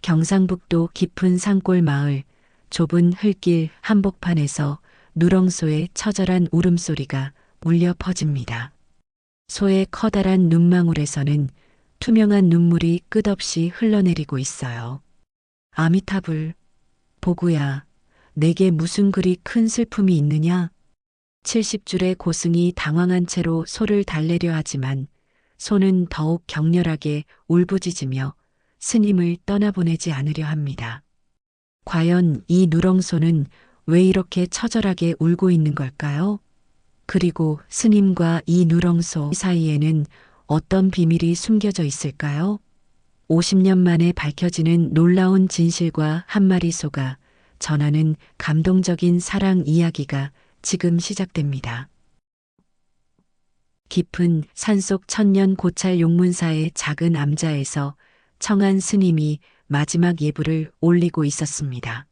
경상북도 깊은 산골 마을, 좁은 흙길 한복판에서 누렁소의 처절한 울음소리가 울려 퍼집니다. 소의 커다란 눈망울에서는 투명한 눈물이 끝없이 흘러내리고 있어요. 아미타불, 보구야, 내게 무슨 그리 큰 슬픔이 있느냐? 70줄의 고승이 당황한 채로 소를 달래려 하지만 소는 더욱 격렬하게 울부짖으며 스님을 떠나보내지 않으려 합니다. 과연 이 누렁소는 왜 이렇게 처절하게 울고 있는 걸까요? 그리고 스님과 이 누렁소 사이에는 어떤 비밀이 숨겨져 있을까요? 50년 만에 밝혀지는 놀라운 진실과 한 마리 소가 전하는 감동적인 사랑 이야기가 지금 시작됩니다. 깊은 산속 천년 고찰 용문사의 작은 암자에서 청한 스님이 마지막 예불을 올리고 있었습니다.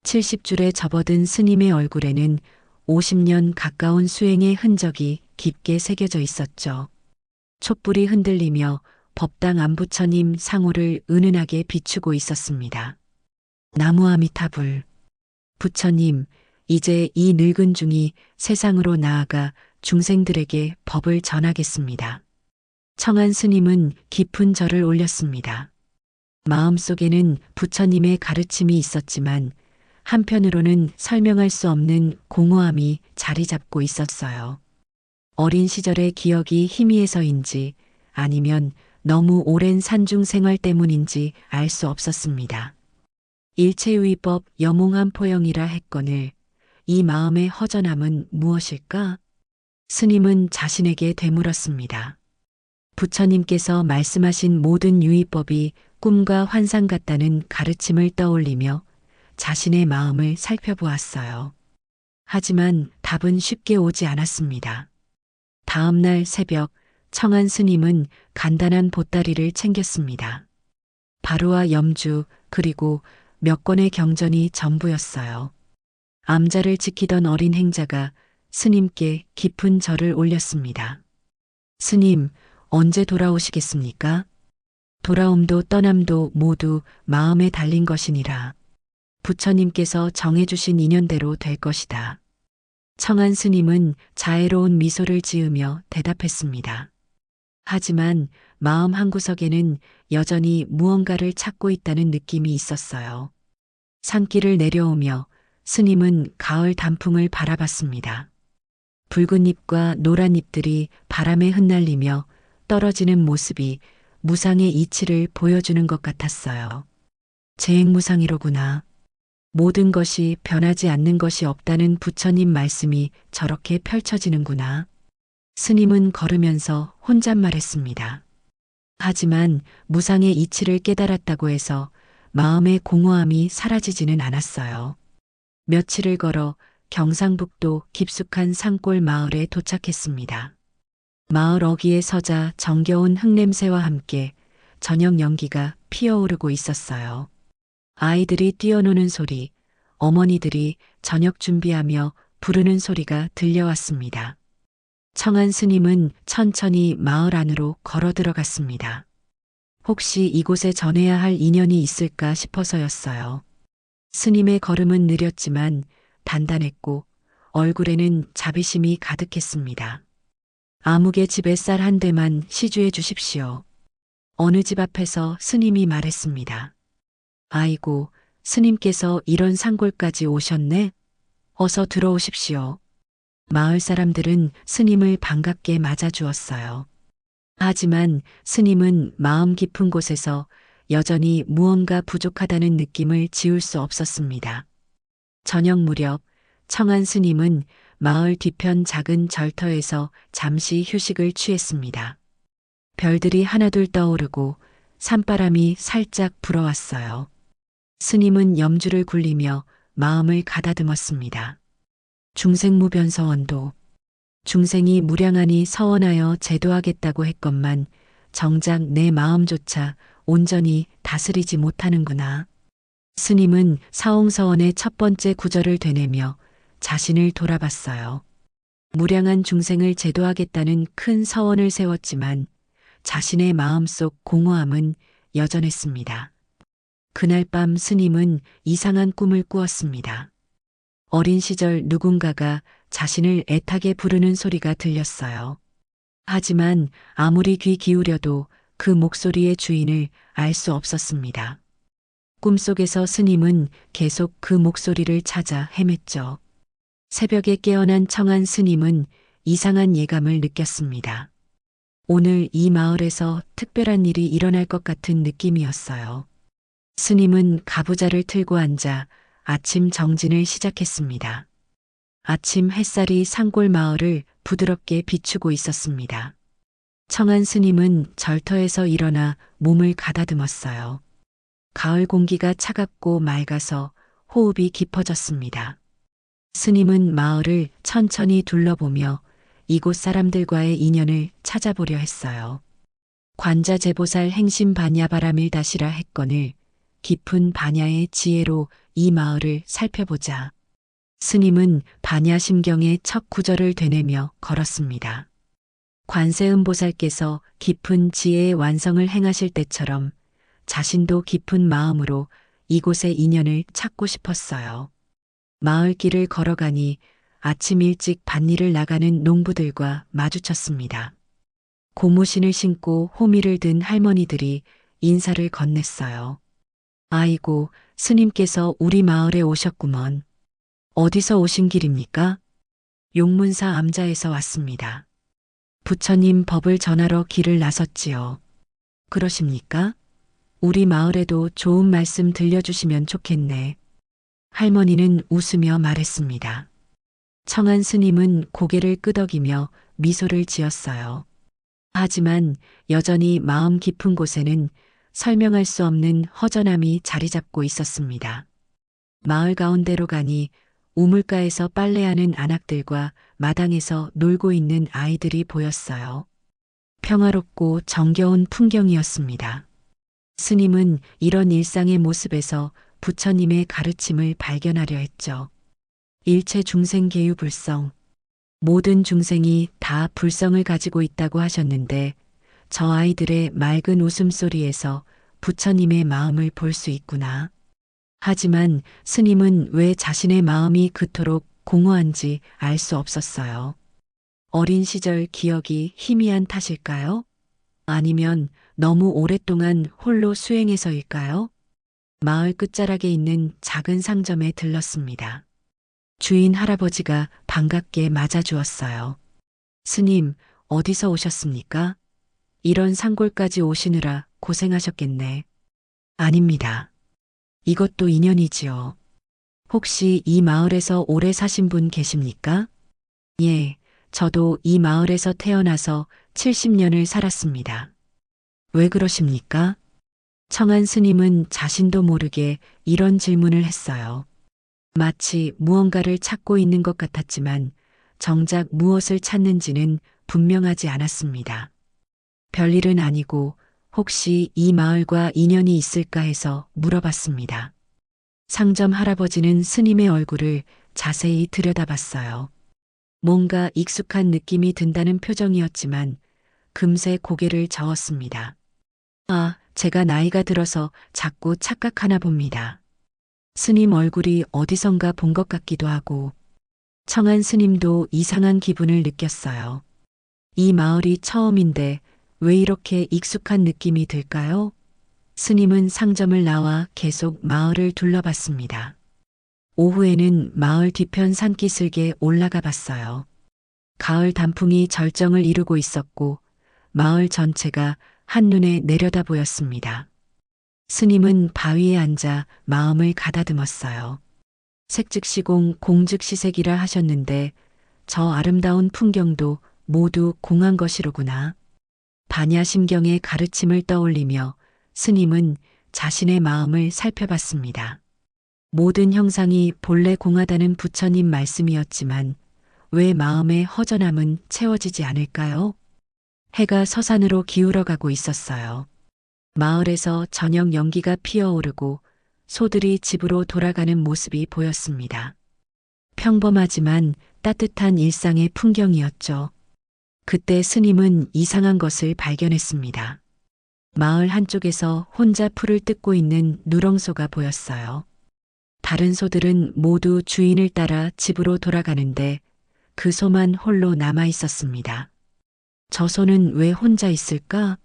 70줄에 접어든 스님의 얼굴에는 50년 가까운 수행의 흔적이 깊게 새겨져 있었죠. 촛불이 흔들리며 법당 안부처님 상호를 은은하게 비추고 있었습니다. 나무 아미타불. 부처님, 이제 이 늙은 중이 세상으로 나아가 중생들에게 법을 전하겠습니다. 청한 스님은 깊은 절을 올렸습니다. 마음속에는 부처님의 가르침이 있었지만 한편으로는 설명할 수 없는 공허함이 자리 잡고 있었어요. 어린 시절의 기억이 희미해서인지 아니면 너무 오랜 산중 생활 때문인지 알 수 없었습니다. 일체유의법 여몽한 포영이라 했거늘 이 마음의 허전함은 무엇일까? 스님은 자신에게 되물었습니다. 부처님께서 말씀하신 모든 유의법이 꿈과 환상 같다는 가르침을 떠올리며 자신의 마음을 살펴보았어요. 하지만 답은 쉽게 오지 않았습니다. 다음 날 새벽 청한 스님은 간단한 보따리를 챙겼습니다. 바루와 염주 그리고 몇 권의 경전이 전부였어요. 암자를 지키던 어린 행자가 스님께 깊은 절을 올렸습니다. 스님, 언제 돌아오시겠습니까? 돌아옴도 떠남도 모두 마음에 달린 것이니라. 부처님께서 정해주신 인연대로 될 것이다. 청한 스님은 자애로운 미소를 지으며 대답했습니다. 하지만 마음 한구석에는 여전히 무언가를 찾고 있다는 느낌이 있었어요. 산길을 내려오며 스님은 가을 단풍을 바라봤습니다. 붉은 잎과 노란 잎들이 바람에 흩날리며 떨어지는 모습이 무상의 이치를 보여주는 것 같았어요. 재행무상이로구나. 모든 것이 변하지 않는 것이 없다는 부처님 말씀이 저렇게 펼쳐지는구나. 스님은 걸으면서 혼잣말했습니다. 하지만 무상의 이치를 깨달았다고 해서 마음의 공허함이 사라지지는 않았어요. 며칠을 걸어 경상북도 깊숙한 산골 마을에 도착했습니다. 마을 어귀에 서자 정겨운 흙냄새와 함께 저녁 연기가 피어오르고 있었어요. 아이들이 뛰어노는 소리, 어머니들이 저녁 준비하며 부르는 소리가 들려왔습니다. 청한 스님은 천천히 마을 안으로 걸어 들어갔습니다. 혹시 이곳에 전해야 할 인연이 있을까 싶어서였어요. 스님의 걸음은 느렸지만 단단했고 얼굴에는 자비심이 가득했습니다. 아무개 집에 쌀 한 대만 시주해 주십시오. 어느 집 앞에서 스님이 말했습니다. 아이고, 스님께서 이런 산골까지 오셨네? 어서 들어오십시오. 마을 사람들은 스님을 반갑게 맞아주었어요. 하지만 스님은 마음 깊은 곳에서 여전히 무언가 부족하다는 느낌을 지울 수 없었습니다. 저녁 무렵 청한 스님은 마을 뒤편 작은 절터에서 잠시 휴식을 취했습니다. 별들이 하나둘 떠오르고 산바람이 살짝 불어왔어요. 스님은 염주를 굴리며 마음을 가다듬었습니다. 중생무변서원도 중생이 무량하니 서원하여 제도하겠다고 했건만 정작 내 마음조차 온전히 다스리지 못하는구나. 스님은 사홍서원의 첫 번째 구절을 되뇌며 자신을 돌아봤어요. 무량한 중생을 제도하겠다는 큰 서원을 세웠지만 자신의 마음속 공허함은 여전했습니다. 그날 밤 스님은 이상한 꿈을 꾸었습니다. 어린 시절 누군가가 자신을 애타게 부르는 소리가 들렸어요. 하지만 아무리 귀 기울여도 그 목소리의 주인을 알 수 없었습니다. 꿈속에서 스님은 계속 그 목소리를 찾아 헤맸죠. 새벽에 깨어난 청한 스님은 이상한 예감을 느꼈습니다. 오늘 이 마을에서 특별한 일이 일어날 것 같은 느낌이었어요. 스님은 가부좌를 틀고 앉아 아침 정진을 시작했습니다. 아침 햇살이 산골 마을을 부드럽게 비추고 있었습니다. 청한 스님은 절터에서 일어나 몸을 가다듬었어요. 가을 공기가 차갑고 맑아서 호흡이 깊어졌습니다. 스님은 마을을 천천히 둘러보며 이곳 사람들과의 인연을 찾아보려 했어요. 관자재보살 행심 반야바라밀다시라 했거늘 깊은 반야의 지혜로 이 마을을 살펴보자. 스님은 반야심경의 첫 구절을 되뇌며 걸었습니다. 관세음보살께서 깊은 지혜의 완성을 행하실 때처럼 자신도 깊은 마음으로 이곳의 인연을 찾고 싶었어요. 마을길을 걸어가니 아침 일찍 밭일을 나가는 농부들과 마주쳤습니다. 고무신을 신고 호미를 든 할머니들이 인사를 건넸어요. 아이고, 스님께서 우리 마을에 오셨구먼. 어디서 오신 길입니까? 용문사 암자에서 왔습니다. 부처님 법을 전하러 길을 나섰지요. 그러십니까? 우리 마을에도 좋은 말씀 들려주시면 좋겠네. 할머니는 웃으며 말했습니다. 청한 스님은 고개를 끄덕이며 미소를 지었어요. 하지만 여전히 마음 깊은 곳에는 설명할 수 없는 허전함이 자리 잡고 있었습니다. 마을 가운데로 가니 우물가에서 빨래하는 아낙들과 마당에서 놀고 있는 아이들이 보였어요. 평화롭고 정겨운 풍경이었습니다. 스님은 이런 일상의 모습에서 부처님의 가르침을 발견하려 했죠. 일체 중생 계유불성. 모든 중생이 다 불성을 가지고 있다고 하셨는데 저 아이들의 맑은 웃음소리에서 부처님의 마음을 볼 수 있구나. 하지만 스님은 왜 자신의 마음이 그토록 공허한지 알 수 없었어요. 어린 시절 기억이 희미한 탓일까요? 아니면 너무 오랫동안 홀로 수행해서일까요? 마을 끝자락에 있는 작은 상점에 들렀습니다. 주인 할아버지가 반갑게 맞아주었어요. 스님, 어디서 오셨습니까? 이런 산골까지 오시느라 고생하셨겠네. 아닙니다. 이것도 인연이지요. 혹시 이 마을에서 오래 사신 분 계십니까? 예, 저도 이 마을에서 태어나서 70년을 살았습니다. 왜 그러십니까? 청한 스님은 자신도 모르게 이런 질문을 했어요. 마치 무언가를 찾고 있는 것 같았지만 정작 무엇을 찾는지는 분명하지 않았습니다. 별일은 아니고 혹시 이 마을과 인연이 있을까 해서 물어봤습니다. 상점 할아버지는 스님의 얼굴을 자세히 들여다봤어요. 뭔가 익숙한 느낌이 든다는 표정이었지만 금세 고개를 저었습니다. 아, 제가 나이가 들어서 자꾸 착각하나 봅니다. 스님 얼굴이 어디선가 본 것 같기도 하고 청한 스님도 이상한 기분을 느꼈어요. 이 마을이 처음인데 왜 이렇게 익숙한 느낌이 들까요? 스님은 상점을 나와 계속 마을을 둘러봤습니다. 오후에는 마을 뒤편 산기슭에 올라가 봤어요. 가을 단풍이 절정을 이루고 있었고 마을 전체가 한눈에 내려다 보였습니다. 스님은 바위에 앉아 마음을 가다듬었어요. 색즉시공 공즉시색이라 하셨는데 저 아름다운 풍경도 모두 공한 것이로구나. 반야심경의 가르침을 떠올리며 스님은 자신의 마음을 살펴봤습니다. 모든 형상이 본래 공하다는 부처님 말씀이었지만 왜 마음의 허전함은 채워지지 않을까요? 해가 서산으로 기울어가고 있었어요. 마을에서 저녁 연기가 피어오르고 소들이 집으로 돌아가는 모습이 보였습니다. 평범하지만 따뜻한 일상의 풍경이었죠. 그때 스님은 이상한 것을 발견했습니다. 마을 한쪽에서 혼자 풀을 뜯고 있는 누렁소가 보였어요. 다른 소들은 모두 주인을 따라 집으로 돌아가는데 그 소만 홀로 남아 있었습니다. 저 소는 왜 혼자 있을까?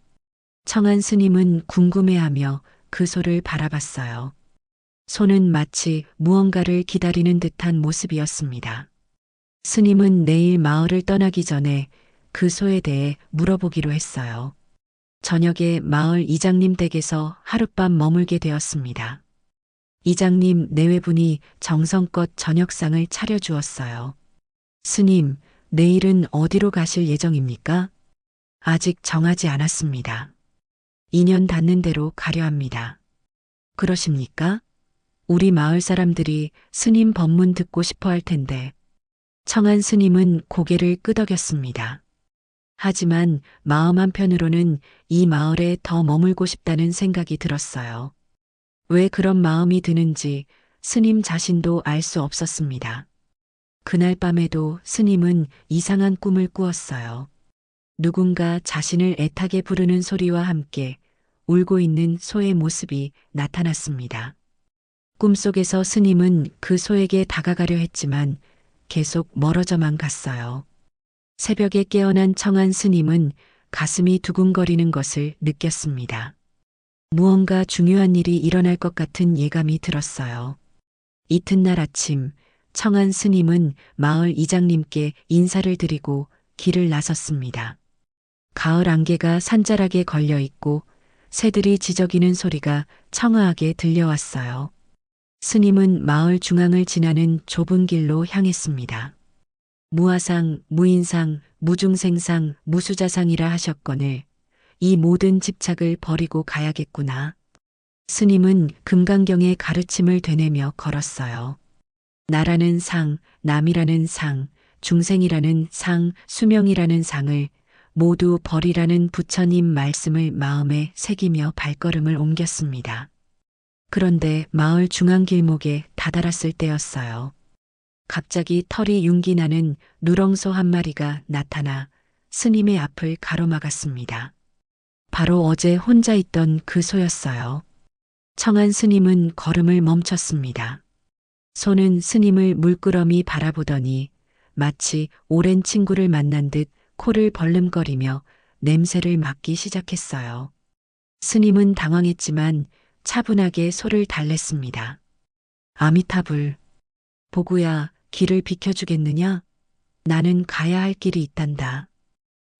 청한 스님은 궁금해하며 그 소를 바라봤어요. 소는 마치 무언가를 기다리는 듯한 모습이었습니다. 스님은 내일 마을을 떠나기 전에 그 소에 대해 물어보기로 했어요. 저녁에 마을 이장님 댁에서 하룻밤 머물게 되었습니다. 이장님 내외분이 정성껏 저녁상을 차려주었어요. 스님, 내일은 어디로 가실 예정입니까? 아직 정하지 않았습니다. 인연 닿는 대로 가려 합니다. 그러십니까? 우리 마을 사람들이 스님 법문 듣고 싶어 할 텐데. 청한 스님은 고개를 끄덕였습니다. 하지만 마음 한편으로는 이 마을에 더 머물고 싶다는 생각이 들었어요. 왜 그런 마음이 드는지 스님 자신도 알 수 없었습니다. 그날 밤에도 스님은 이상한 꿈을 꾸었어요. 누군가 자신을 애타게 부르는 소리와 함께 울고 있는 소의 모습이 나타났습니다. 꿈속에서 스님은 그 소에게 다가가려 했지만 계속 멀어져만 갔어요. 새벽에 깨어난 청한 스님은 가슴이 두근거리는 것을 느꼈습니다. 무언가 중요한 일이 일어날 것 같은 예감이 들었어요. 이튿날 아침, 청한 스님은 마을 이장님께 인사를 드리고 길을 나섰습니다. 가을 안개가 산자락에 걸려 있고 새들이 지저귀는 소리가 청아하게 들려왔어요. 스님은 마을 중앙을 지나는 좁은 길로 향했습니다. 무아상, 무인상, 무중생상, 무수자상이라 하셨거늘 이 모든 집착을 버리고 가야겠구나. 스님은 금강경의 가르침을 되뇌며 걸었어요. 나라는 상, 남이라는 상, 중생이라는 상, 수명이라는 상을 모두 버리라는 부처님 말씀을 마음에 새기며 발걸음을 옮겼습니다. 그런데 마을 중앙 길목에 다다랐을 때였어요. 갑자기 털이 윤기나는 누렁소 한 마리가 나타나 스님의 앞을 가로막았습니다. 바로 어제 혼자 있던 그 소였어요. 청한 스님은 걸음을 멈췄습니다. 소는 스님을 물끄러미 바라보더니 마치 오랜 친구를 만난 듯 코를 벌름거리며 냄새를 맡기 시작했어요. 스님은 당황했지만 차분하게 소를 달랬습니다. 아미타불, 보구야, 길을 비켜주겠느냐? 나는 가야 할 길이 있단다.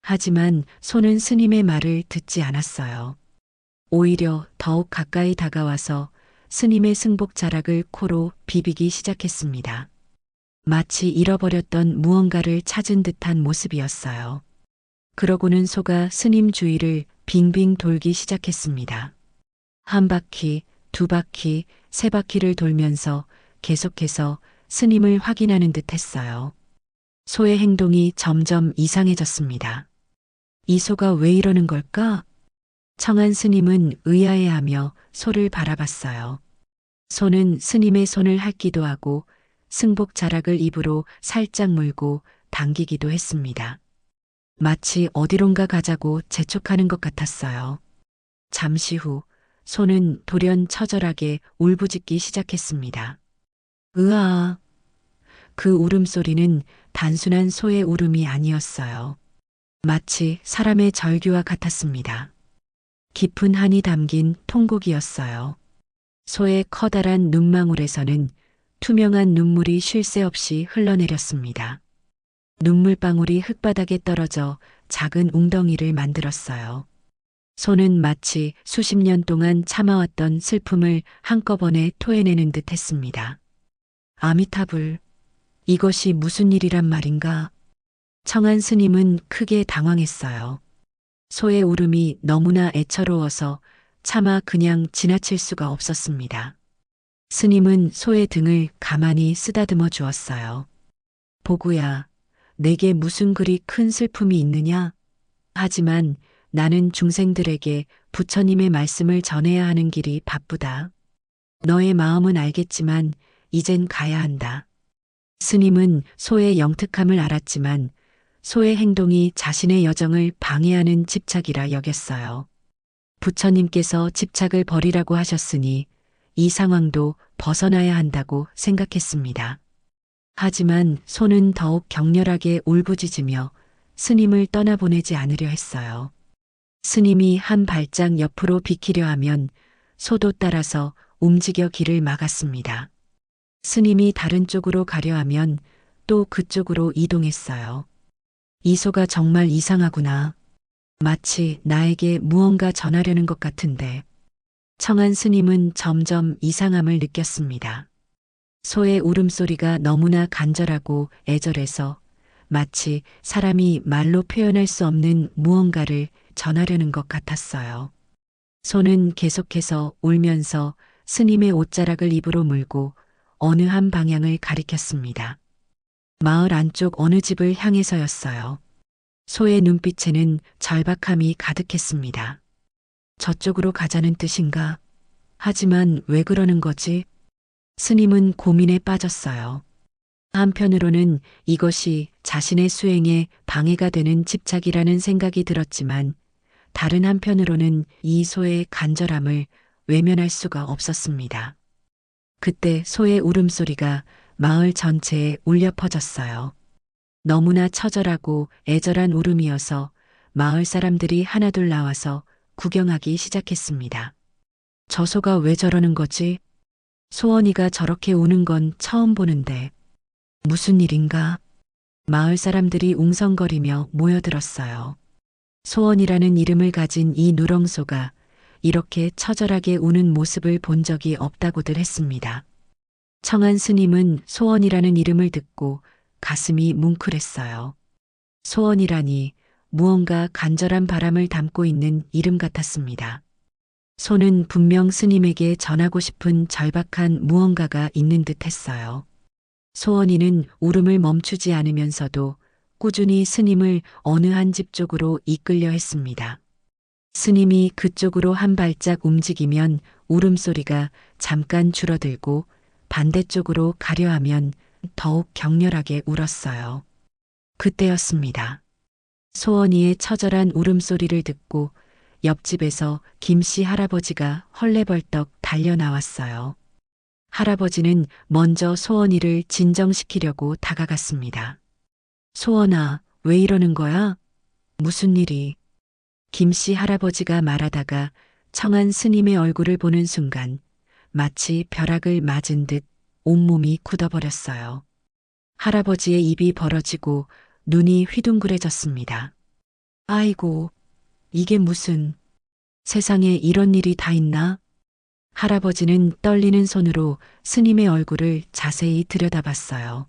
하지만 소는 스님의 말을 듣지 않았어요. 오히려 더욱 가까이 다가와서 스님의 승복 자락을 코로 비비기 시작했습니다. 마치 잃어버렸던 무언가를 찾은 듯한 모습이었어요. 그러고는 소가 스님 주위를 빙빙 돌기 시작했습니다. 한 바퀴, 두 바퀴, 세 바퀴를 돌면서 계속해서 스님을 확인하는 듯 했어요. 소의 행동이 점점 이상해졌습니다. 이 소가 왜 이러는 걸까? 청한 스님은 의아해하며 소를 바라봤어요. 소는 스님의 손을 핥기도 하고 승복 자락을 입으로 살짝 물고 당기기도 했습니다. 마치 어디론가 가자고 재촉하는 것 같았어요. 잠시 후 소는 돌연 처절하게 울부짖기 시작했습니다. 으아! 그 울음소리는 단순한 소의 울음이 아니었어요. 마치 사람의 절규와 같았습니다. 깊은 한이 담긴 통곡이었어요. 소의 커다란 눈망울에서는 투명한 눈물이 쉴 새 없이 흘러내렸습니다. 눈물방울이 흙바닥에 떨어져 작은 웅덩이를 만들었어요. 소는 마치 수십 년 동안 참아왔던 슬픔을 한꺼번에 토해내는 듯 했습니다. 아미타불, 이것이 무슨 일이란 말인가? 청한 스님은 크게 당황했어요. 소의 울음이 너무나 애처로워서 차마 그냥 지나칠 수가 없었습니다. 스님은 소의 등을 가만히 쓰다듬어 주었어요. 보구야, 내게 무슨 그리 큰 슬픔이 있느냐? 하지만 나는 중생들에게 부처님의 말씀을 전해야 하는 길이 바쁘다. 너의 마음은 알겠지만 이젠 가야 한다. 스님은 소의 영특함을 알았지만 소의 행동이 자신의 여정을 방해하는 집착이라 여겼어요. 부처님께서 집착을 버리라고 하셨으니 이 상황도 벗어나야 한다고 생각했습니다. 하지만 소는 더욱 격렬하게 울부짖으며 스님을 떠나보내지 않으려 했어요. 스님이 한 발짝 옆으로 비키려 하면 소도 따라서 움직여 길을 막았습니다. 스님이 다른 쪽으로 가려 하면 또 그쪽으로 이동했어요. 이 소가 정말 이상하구나. 마치 나에게 무언가 전하려는 것 같은데. 청한 스님은 점점 이상함을 느꼈습니다. 소의 울음소리가 너무나 간절하고 애절해서 마치 사람이 말로 표현할 수 없는 무언가를 전하려는 것 같았어요. 소는 계속해서 울면서 스님의 옷자락을 입으로 물고 어느 한 방향을 가리켰습니다. 마을 안쪽 어느 집을 향해서였어요. 소의 눈빛에는 절박함이 가득했습니다. 저쪽으로 가자는 뜻인가? 하지만 왜 그러는 거지? 스님은 고민에 빠졌어요. 한편으로는 이것이 자신의 수행에 방해가 되는 집착이라는 생각이 들었지만 다른 한편으로는 이 소의 간절함을 외면할 수가 없었습니다. 그때 소의 울음소리가 마을 전체에 울려 퍼졌어요. 너무나 처절하고 애절한 울음이어서 마을 사람들이 하나둘 나와서 구경하기 시작했습니다. 저 소가 왜 저러는 거지? 소원이가 저렇게 우는 건 처음 보는데 무슨 일인가? 마을 사람들이 웅성거리며 모여들었어요. 소원이라는 이름을 가진 이 누렁소가 이렇게 처절하게 우는 모습을 본 적이 없다고들 했습니다. 청한 스님은 소원이라는 이름을 듣고 가슴이 뭉클했어요. 소원이라니 무언가 간절한 바람을 담고 있는 이름 같았습니다. 소는 분명 스님에게 전하고 싶은 절박한 무언가가 있는 듯 했어요. 소원이는 울음을 멈추지 않으면서도 꾸준히 스님을 어느 한 집 쪽으로 이끌려 했습니다. 스님이 그쪽으로 한 발짝 움직이면 울음소리가 잠깐 줄어들고 반대쪽으로 가려 하면 더욱 격렬하게 울었어요. 그때였습니다. 소원이의 처절한 울음소리를 듣고 옆집에서 김씨 할아버지가 헐레벌떡 달려 나왔어요. 할아버지는 먼저 소원이를 진정시키려고 다가갔습니다. 소원아, 왜 이러는 거야? 무슨 일이? 김씨 할아버지가 말하다가 청한 스님의 얼굴을 보는 순간 마치 벼락을 맞은 듯 온몸이 굳어버렸어요. 할아버지의 입이 벌어지고 눈이 휘둥그레졌습니다. 아이고, 이게 무슨, 세상에 이런 일이 다 있나? 할아버지는 떨리는 손으로 스님의 얼굴을 자세히 들여다봤어요.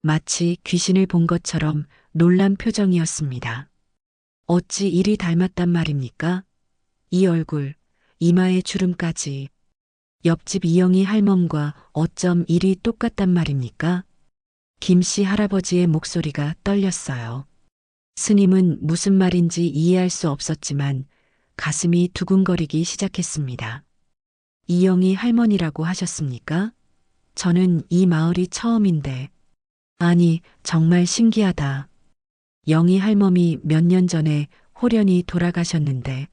마치 귀신을 본 것처럼 놀란 표정이었습니다. 어찌 이리 닮았단 말입니까? 이 얼굴, 이마에 주름까지. 옆집 이영희 할멈과 어쩜 이리 똑같단 말입니까? 김씨 할아버지의 목소리가 떨렸어요. 스님은 무슨 말인지 이해할 수 없었지만 가슴이 두근거리기 시작했습니다. 이영희 할머니라고 하셨습니까? 저는 이 마을이 처음인데. 아니, 정말 신기하다. 영희 할멈이 몇 년 전에 홀연히 돌아가셨는데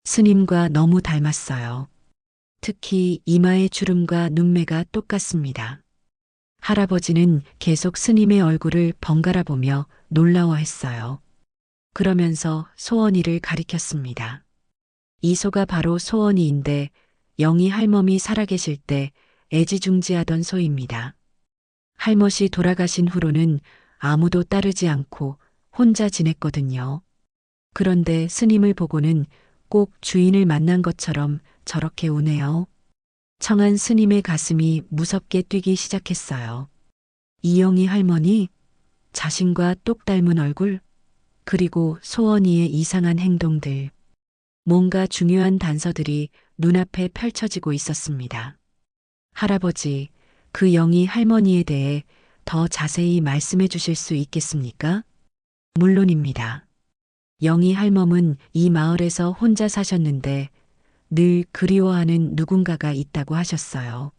스님과 너무 닮았어요. 특히 이마의 주름과 눈매가 똑같습니다. 할아버지는 계속 스님의 얼굴을 번갈아 보며 놀라워했어요. 그러면서 소원이를 가리켰습니다. 이 소가 바로 소원이인데 영희 할멈이 살아계실 때 애지중지하던 소입니다. 할머니 돌아가신 후로는 아무도 따르지 않고 혼자 지냈거든요. 그런데 스님을 보고는 꼭 주인을 만난 것처럼 저렇게 우네요. 청한 스님의 가슴이 무섭게 뛰기 시작했어요. 이영희 할머니, 자신과 똑 닮은 얼굴, 그리고 소원이의 이상한 행동들. 뭔가 중요한 단서들이 눈앞에 펼쳐지고 있었습니다. 할아버지, 그 영희 할머니에 대해 더 자세히 말씀해 주실 수 있겠습니까? 물론입니다. 영희 할멈은 이 마을에서 혼자 사셨는데 늘 그리워하는 누군가가 있다고 하셨어요.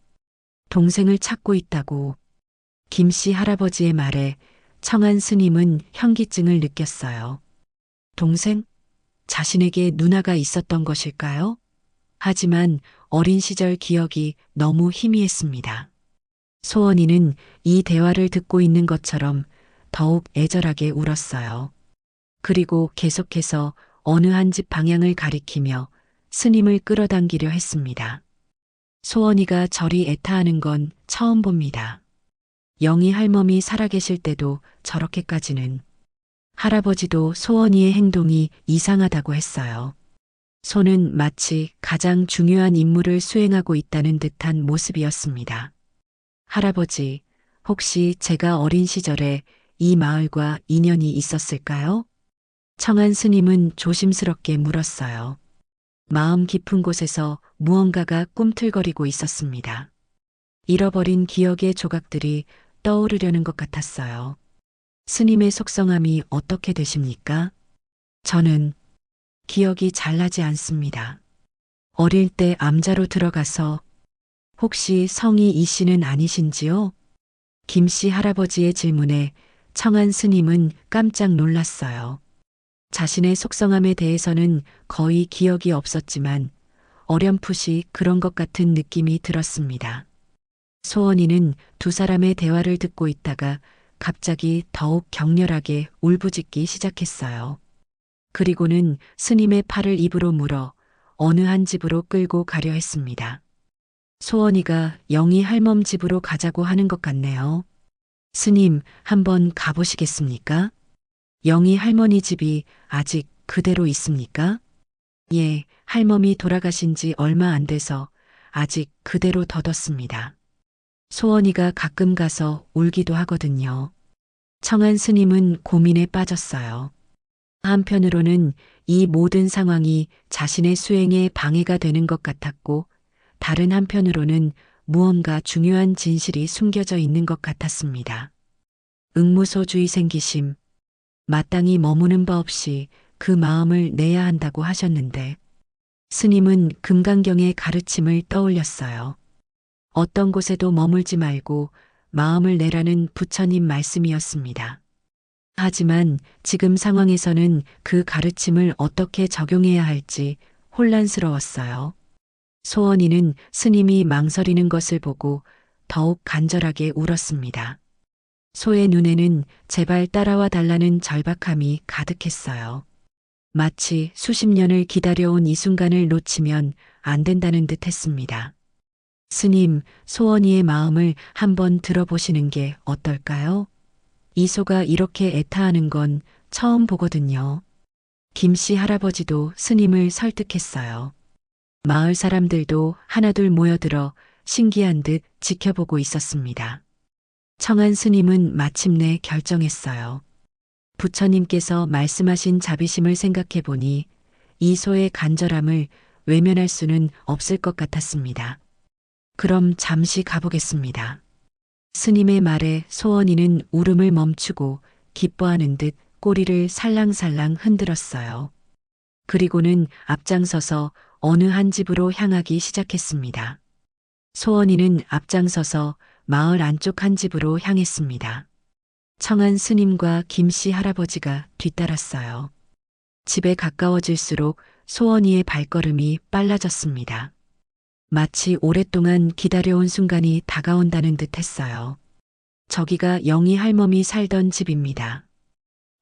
동생을 찾고 있다고. 김씨 할아버지의 말에 청한 스님은 현기증을 느꼈어요. 동생? 자신에게 누나가 있었던 것일까요? 하지만 어린 시절 기억이 너무 희미했습니다. 소원이는 이 대화를 듣고 있는 것처럼 더욱 애절하게 울었어요. 그리고 계속해서 어느 한 집 방향을 가리키며 스님을 끌어당기려 했습니다. 소원이가 저리 애타하는 건 처음 봅니다. 영희 할멈이 살아계실 때도 저렇게까지는. 할아버지도 소원이의 행동이 이상하다고 했어요. 손은 마치 가장 중요한 임무를 수행하고 있다는 듯한 모습이었습니다. 할아버지, 혹시 제가 어린 시절에 이 마을과 인연이 있었을까요? 청한 스님은 조심스럽게 물었어요. 마음 깊은 곳에서 무언가가 꿈틀거리고 있었습니다. 잃어버린 기억의 조각들이 떠오르려는 것 같았어요. 스님의 속성함이 어떻게 되십니까? 저는 기억이 잘 나지 않습니다. 어릴 때 암자로 들어가서 혹시 성이 이 씨는 아니신지요? 김씨 할아버지의 질문에 청한 스님은 깜짝 놀랐어요. 자신의 속성함에 대해서는 거의 기억이 없었지만 어렴풋이 그런 것 같은 느낌이 들었습니다. 소원이는 두 사람의 대화를 듣고 있다가 갑자기 더욱 격렬하게 울부짖기 시작했어요. 그리고는 스님의 팔을 입으로 물어 어느 한 집으로 끌고 가려 했습니다. 소원이가 영희 할멈 집으로 가자고 하는 것 같네요. 스님, 한번 가보시겠습니까? 영희 할머니 집이 아직 그대로 있습니까? 예, 할멈이 돌아가신 지 얼마 안 돼서 아직 그대로 덧었습니다. 소원이가 가끔 가서 울기도 하거든요. 청한 스님은 고민에 빠졌어요. 한편으로는 이 모든 상황이 자신의 수행에 방해가 되는 것 같았고, 다른 한편으로는 무언가 중요한 진실이 숨겨져 있는 것 같았습니다. 응무소주의 생기심, 마땅히 머무는 바 없이 그 마음을 내야 한다고 하셨는데, 스님은 금강경의 가르침을 떠올렸어요. 어떤 곳에도 머물지 말고 마음을 내라는 부처님 말씀이었습니다. 하지만 지금 상황에서는 그 가르침을 어떻게 적용해야 할지 혼란스러웠어요. 소원이는 스님이 망설이는 것을 보고 더욱 간절하게 울었습니다. 소의 눈에는 제발 따라와 달라는 절박함이 가득했어요. 마치 수십 년을 기다려온 이 순간을 놓치면 안 된다는 듯 했습니다. 스님, 소원이의 마음을 한번 들어보시는 게 어떨까요? 이 소가 이렇게 애타하는 건 처음 보거든요. 김씨 할아버지도 스님을 설득했어요. 마을 사람들도 하나둘 모여들어 신기한 듯 지켜보고 있었습니다. 청한 스님은 마침내 결정했어요. 부처님께서 말씀하신 자비심을 생각해 보니 이 소의 간절함을 외면할 수는 없을 것 같았습니다. 그럼 잠시 가보겠습니다. 스님의 말에 소원이는 울음을 멈추고 기뻐하는 듯 꼬리를 살랑살랑 흔들었어요. 그리고는 앞장서서 어느 한 집으로 향하기 시작했습니다. 소원이는 앞장서서 마을 안쪽 한 집으로 향했습니다. 청한 스님과 김씨 할아버지가 뒤따랐어요. 집에 가까워질수록 소원이의 발걸음이 빨라졌습니다. 마치 오랫동안 기다려온 순간이 다가온다는 듯 했어요. 저기가 영희 할멈이 살던 집입니다.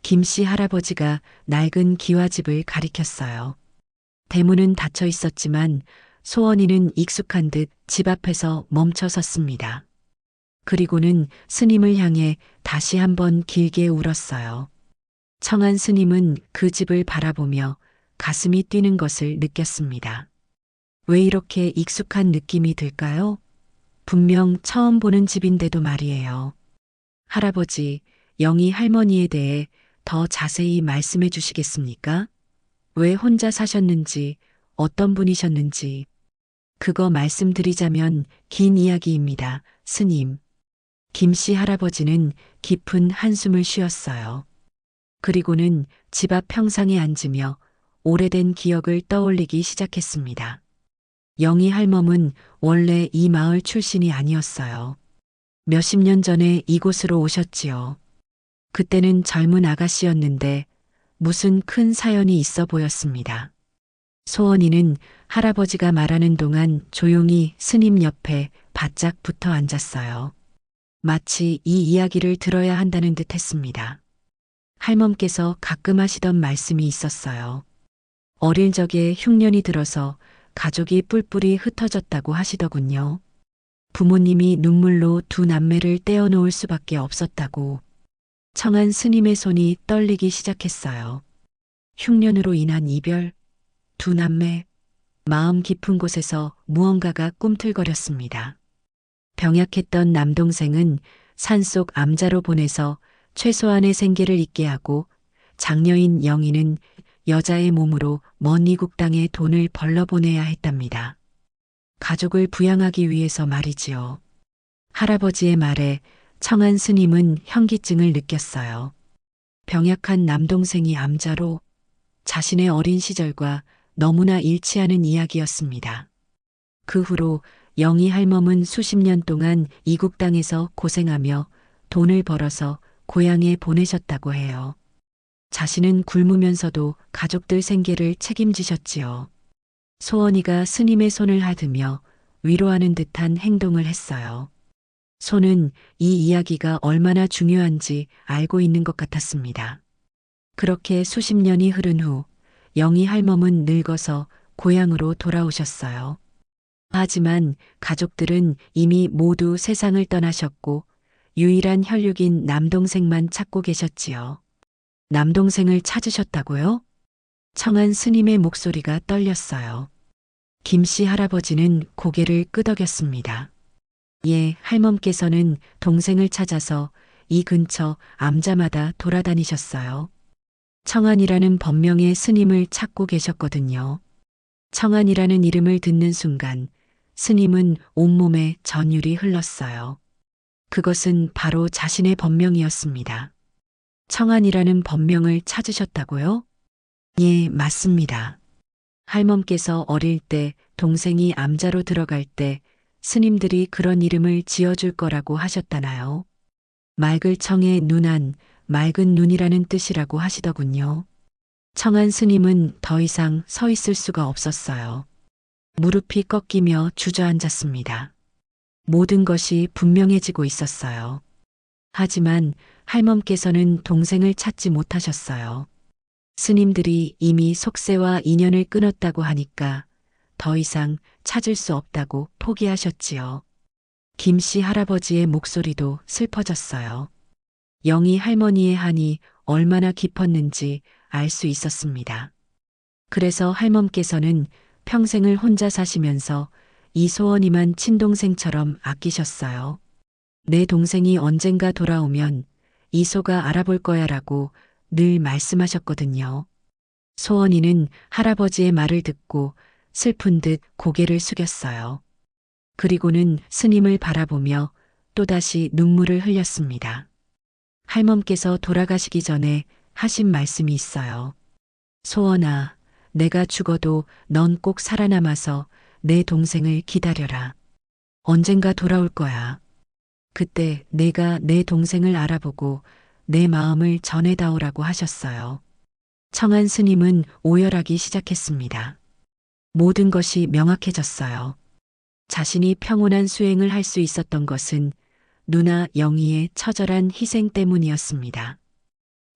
김씨 할아버지가 낡은 기와집을 가리켰어요. 대문은 닫혀 있었지만 소원이는 익숙한 듯 집 앞에서 멈춰 섰습니다. 그리고는 스님을 향해 다시 한번 길게 울었어요. 청한 스님은 그 집을 바라보며 가슴이 뛰는 것을 느꼈습니다. 왜 이렇게 익숙한 느낌이 들까요? 분명 처음 보는 집인데도 말이에요. 할아버지, 영희 할머니에 대해 더 자세히 말씀해 주시겠습니까? 왜 혼자 사셨는지, 어떤 분이셨는지. 그거 말씀드리자면 긴 이야기입니다, 스님. 김씨 할아버지는 깊은 한숨을 쉬었어요. 그리고는 집 앞 평상에 앉으며 오래된 기억을 떠올리기 시작했습니다. 영희 할멈은 원래 이 마을 출신이 아니었어요. 몇십 년 전에 이곳으로 오셨지요. 그때는 젊은 아가씨였는데 무슨 큰 사연이 있어 보였습니다. 소원이는 할아버지가 말하는 동안 조용히 스님 옆에 바짝 붙어 앉았어요. 마치 이 이야기를 들어야 한다는 듯 했습니다. 할멈께서 가끔 하시던 말씀이 있었어요. 어릴 적에 흉년이 들어서 가족이 뿔뿔이 흩어졌다고 하시더군요. 부모님이 눈물로 두 남매를 떼어놓을 수밖에 없었다고. 청한 스님의 손이 떨리기 시작했어요. 흉년으로 인한 이별, 두 남매, 마음 깊은 곳에서 무언가가 꿈틀거렸습니다. 병약했던 남동생은 산속 암자로 보내서 최소한의 생계를 잊게 하고 장녀인 영희는 여자의 몸으로 먼 이국 땅에 돈을 벌러 보내야 했답니다. 가족을 부양하기 위해서 말이지요. 할아버지의 말에 청한 스님은 현기증을 느꼈어요. 병약한 남동생이 암자로 자신의 어린 시절과 너무나 일치하는 이야기였습니다. 그 후로 영희 할멈은 수십 년 동안 이국 땅에서 고생하며 돈을 벌어서 고향에 보내셨다고 해요. 자신은 굶으면서도 가족들 생계를 책임지셨지요. 소원이가 스님의 손을 하드며 위로하는 듯한 행동을 했어요. 손은 이 이야기가 얼마나 중요한지 알고 있는 것 같았습니다. 그렇게 수십 년이 흐른 후 영희 할멈은 늙어서 고향으로 돌아오셨어요. 하지만 가족들은 이미 모두 세상을 떠나셨고 유일한 혈육인 남동생만 찾고 계셨지요. 남동생을 찾으셨다고요? 청한 스님의 목소리가 떨렸어요. 김씨 할아버지는 고개를 끄덕였습니다. 예, 할멈께서는 동생을 찾아서 이 근처 암자마다 돌아다니셨어요. 청한이라는 법명의 스님을 찾고 계셨거든요. 청한이라는 이름을 듣는 순간 스님은 온몸에 전율이 흘렀어요. 그것은 바로 자신의 법명이었습니다. 청한이라는 법명을 찾으셨다고요? 예, 맞습니다. 할멈께서 어릴 때 동생이 암자로 들어갈 때 스님들이 그런 이름을 지어줄 거라고 하셨다나요? 맑을 청의 눈안, 맑은 눈이라는 뜻이라고 하시더군요. 청한 스님은 더 이상 서 있을 수가 없었어요. 무릎이 꺾이며 주저앉았습니다. 모든 것이 분명해지고 있었어요. 하지만 할멈께서는 동생을 찾지 못하셨어요. 스님들이 이미 속세와 인연을 끊었다고 하니까 더 이상 찾을 수 없다고 포기하셨지요. 김씨 할아버지의 목소리도 슬퍼졌어요. 영희 할머니의 한이 얼마나 깊었는지 알 수 있었습니다. 그래서 할멈께서는 평생을 혼자 사시면서 이소원이만 친동생처럼 아끼셨어요. 내 동생이 언젠가 돌아오면 이소가 알아볼 거야라고 늘 말씀하셨거든요. 소원이는 할아버지의 말을 듣고 슬픈 듯 고개를 숙였어요. 그리고는 스님을 바라보며 또다시 눈물을 흘렸습니다. 할멈께서 돌아가시기 전에 하신 말씀이 있어요. 소원아, 내가 죽어도 넌 꼭 살아남아서 내 동생을 기다려라. 언젠가 돌아올 거야. 그때 내가 내 동생을 알아보고 내 마음을 전해다오라고 하셨어요. 청한 스님은 오열하기 시작했습니다. 모든 것이 명확해졌어요. 자신이 평온한 수행을 할 수 있었던 것은 누나 영희의 처절한 희생 때문이었습니다.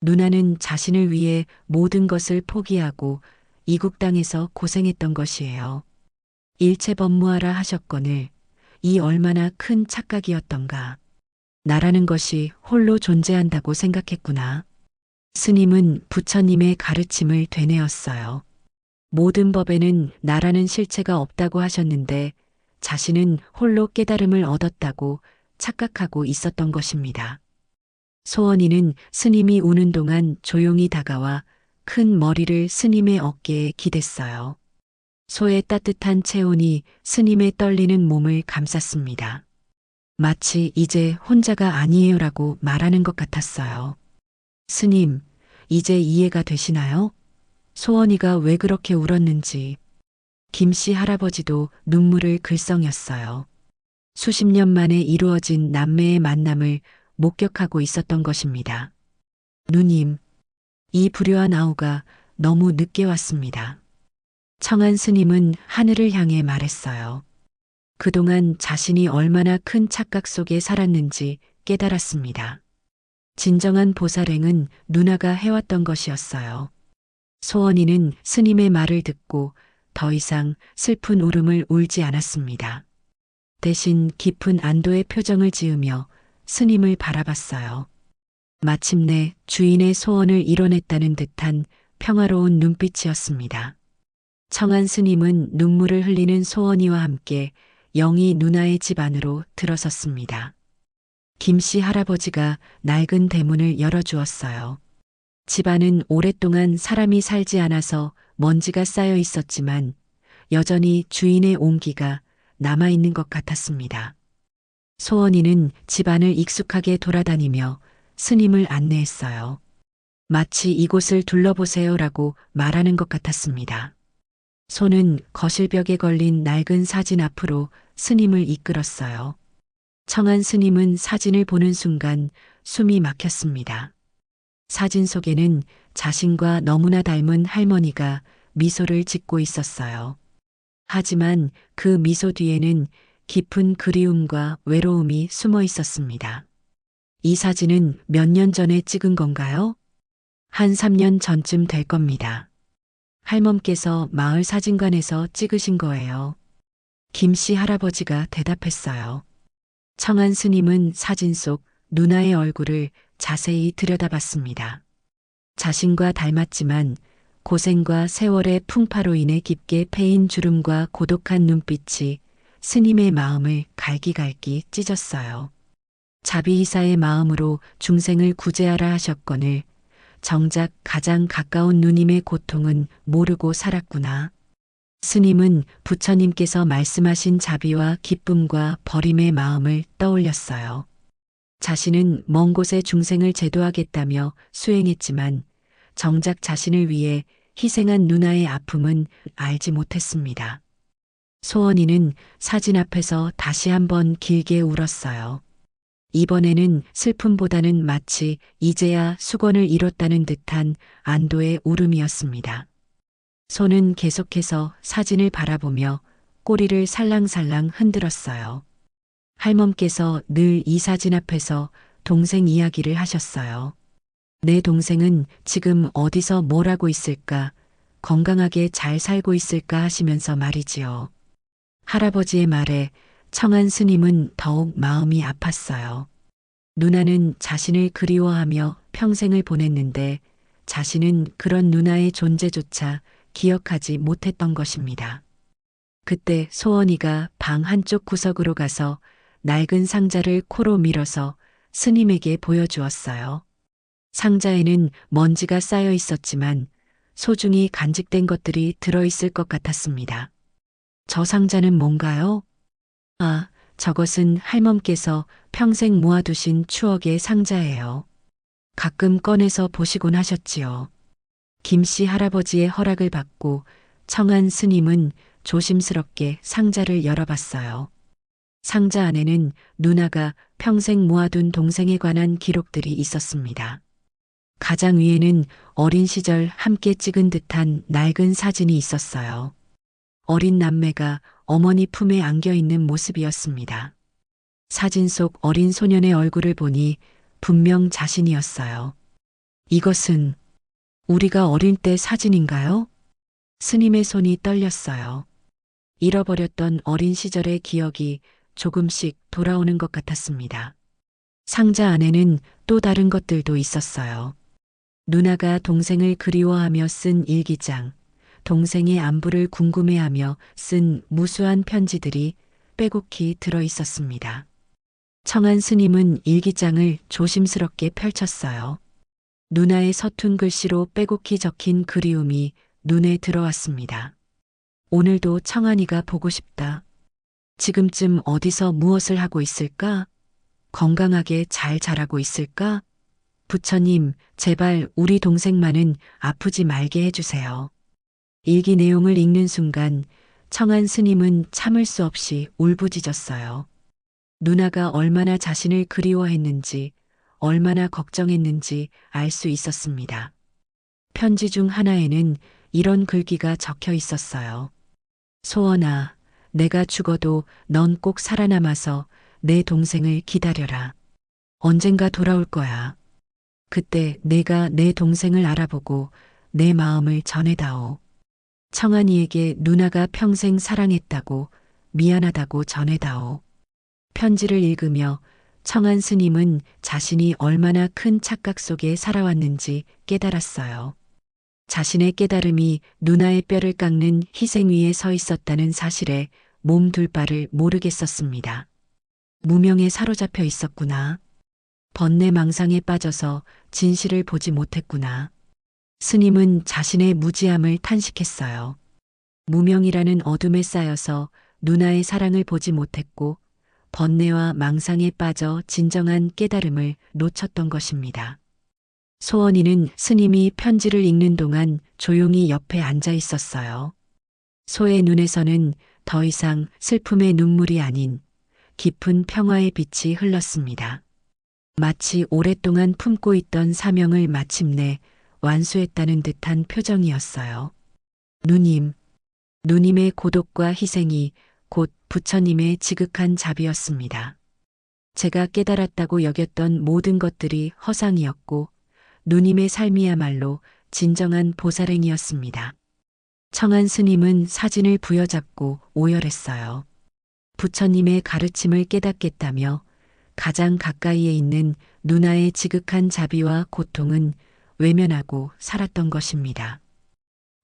누나는 자신을 위해 모든 것을 포기하고 이국 땅에서 고생했던 것이에요. 일체법무하라 하셨거늘 이 얼마나 큰 착각이었던가. 나라는 것이 홀로 존재한다고 생각했구나. 스님은 부처님의 가르침을 되뇌었어요. 모든 법에는 나라는 실체가 없다고 하셨는데 자신은 홀로 깨달음을 얻었다고 착각하고 있었던 것입니다. 소원이는 스님이 우는 동안 조용히 다가와 큰 머리를 스님의 어깨에 기댔어요. 소의 따뜻한 체온이 스님의 떨리는 몸을 감쌌습니다. 마치 이제 혼자가 아니에요라고 말하는 것 같았어요. 스님, 이제 이해가 되시나요? 소원이가 왜 그렇게 울었는지. 김씨 할아버지도 눈물을 글썽였어요. 수십 년 만에 이루어진 남매의 만남을 목격하고 있었던 것입니다. 누님, 이 불효한 아우가 너무 늦게 왔습니다. 청한 스님은 하늘을 향해 말했어요. 그동안 자신이 얼마나 큰 착각 속에 살았는지 깨달았습니다. 진정한 보살행은 누나가 해왔던 것이었어요. 소원이는 스님의 말을 듣고 더 이상 슬픈 울음을 울지 않았습니다. 대신 깊은 안도의 표정을 지으며 스님을 바라봤어요. 마침내 주인의 소원을 이뤄냈다는 듯한 평화로운 눈빛이었습니다. 청한 스님은 눈물을 흘리는 소원이와 함께 영희 누나의 집 안으로 들어섰습니다. 김씨 할아버지가 낡은 대문을 열어주었어요. 집안은 오랫동안 사람이 살지 않아서 먼지가 쌓여 있었지만 여전히 주인의 온기가 남아있는 것 같았습니다. 소원이는 집안을 익숙하게 돌아다니며 스님을 안내했어요. 마치 이곳을 둘러보세요라고 말하는 것 같았습니다. 손은 거실벽에 걸린 낡은 사진 앞으로 스님을 이끌었어요. 청한 스님은 사진을 보는 순간 숨이 막혔습니다. 사진 속에는 자신과 너무나 닮은 할머니가 미소를 짓고 있었어요. 하지만 그 미소 뒤에는 깊은 그리움과 외로움이 숨어 있었습니다. 이 사진은 몇 년 전에 찍은 건가요? 한 3년 전쯤 될 겁니다. 할멈께서 마을 사진관에서 찍으신 거예요. 김씨 할아버지가 대답했어요. 청한 스님은 사진 속 누나의 얼굴을 자세히 들여다봤습니다. 자신과 닮았지만 고생과 세월의 풍파로 인해 깊게 패인 주름과 고독한 눈빛이 스님의 마음을 갈기갈기 찢었어요. 자비이사의 마음으로 중생을 구제하라 하셨거늘 정작 가장 가까운 누님의 고통은 모르고 살았구나. 스님은 부처님께서 말씀하신 자비와 기쁨과 버림의 마음을 떠올렸어요. 자신은 먼 곳에 중생을 제도하겠다며 수행했지만 정작 자신을 위해 희생한 누나의 아픔은 알지 못했습니다. 소원이는 사진 앞에서 다시 한번 길게 울었어요. 이번에는 슬픔보다는 마치 이제야 수건을 이뤘다는 듯한 안도의 울음이었습니다. 손은 계속해서 사진을 바라보며 꼬리를 살랑살랑 흔들었어요. 할멈께서 늘 이 사진 앞에서 동생 이야기를 하셨어요. 내 동생은 지금 어디서 뭘 하고 있을까, 건강하게 잘 살고 있을까 하시면서 말이지요. 할아버지의 말에 청한 스님은 더욱 마음이 아팠어요. 누나는 자신을 그리워하며 평생을 보냈는데 자신은 그런 누나의 존재조차 기억하지 못했던 것입니다. 그때 소원이가 방 한쪽 구석으로 가서 낡은 상자를 코로 밀어서 스님에게 보여주었어요. 상자에는 먼지가 쌓여 있었지만 소중히 간직된 것들이 들어있을 것 같았습니다. 저 상자는 뭔가요? 아, 저것은 할멈께서 평생 모아두신 추억의 상자예요. 가끔 꺼내서 보시곤 하셨지요. 김씨 할아버지의 허락을 받고 청한 스님은 조심스럽게 상자를 열어봤어요. 상자 안에는 누나가 평생 모아둔 동생에 관한 기록들이 있었습니다. 가장 위에는 어린 시절 함께 찍은 듯한 낡은 사진이 있었어요. 어린 남매가 어머니 품에 안겨 있는 모습이었습니다. 사진 속 어린 소년의 얼굴을 보니 분명 자신이었어요. 이것은 우리가 어릴 때 사진인가요? 스님의 손이 떨렸어요. 잃어버렸던 어린 시절의 기억이 조금씩 돌아오는 것 같았습니다. 상자 안에는 또 다른 것들도 있었어요. 누나가 동생을 그리워하며 쓴 일기장, 동생의 안부를 궁금해하며 쓴 무수한 편지들이 빼곡히 들어 있었습니다. 청한 스님은 일기장을 조심스럽게 펼쳤어요. 누나의 서툰 글씨로 빼곡히 적힌 그리움이 눈에 들어왔습니다. 오늘도 청한이가 보고 싶다. 지금쯤 어디서 무엇을 하고 있을까? 건강하게 잘 자라고 있을까? 부처님, 제발 우리 동생만은 아프지 말게 해주세요. 일기 내용을 읽는 순간 청한 스님은 참을 수 없이 울부짖었어요. 누나가 얼마나 자신을 그리워했는지, 얼마나 걱정했는지 알 수 있었습니다. 편지 중 하나에는 이런 글귀가 적혀 있었어요. 소원아, 내가 죽어도 넌 꼭 살아남아서 내 동생을 기다려라. 언젠가 돌아올 거야. 그때 내가 내 동생을 알아보고 내 마음을 전해다오. 청한이에게 누나가 평생 사랑했다고 미안하다고 전해다오. 편지를 읽으며 청한 스님은 자신이 얼마나 큰 착각 속에 살아왔는지 깨달았어요. 자신의 깨달음이 누나의 뼈를 깎는 희생 위에 서 있었다는 사실에 몸 둘 바를 모르겠었습니다. 무명에 사로잡혀 있었구나. 번뇌망상에 빠져서 진실을 보지 못했구나. 스님은 자신의 무지함을 탄식했어요. 무명이라는 어둠에 쌓여서 누나의 사랑을 보지 못했고 번뇌와 망상에 빠져 진정한 깨달음을 놓쳤던 것입니다. 소원이는 스님이 편지를 읽는 동안 조용히 옆에 앉아 있었어요. 소의 눈에서는 더 이상 슬픔의 눈물이 아닌 깊은 평화의 빛이 흘렀습니다. 마치 오랫동안 품고 있던 사명을 마침내 완수했다는 듯한 표정이었어요. 누님의 고독과 희생이 곧 부처님의 지극한 자비였습니다. 제가 깨달았다고 여겼던 모든 것들이 허상이었고 누님의 삶이야말로 진정한 보살행이었습니다. 청한 스님은 사진을 부여잡고 오열했어요. 부처님의 가르침을 깨닫겠다며 가장 가까이에 있는 누나의 지극한 자비와 고통은 외면하고 살았던 것입니다.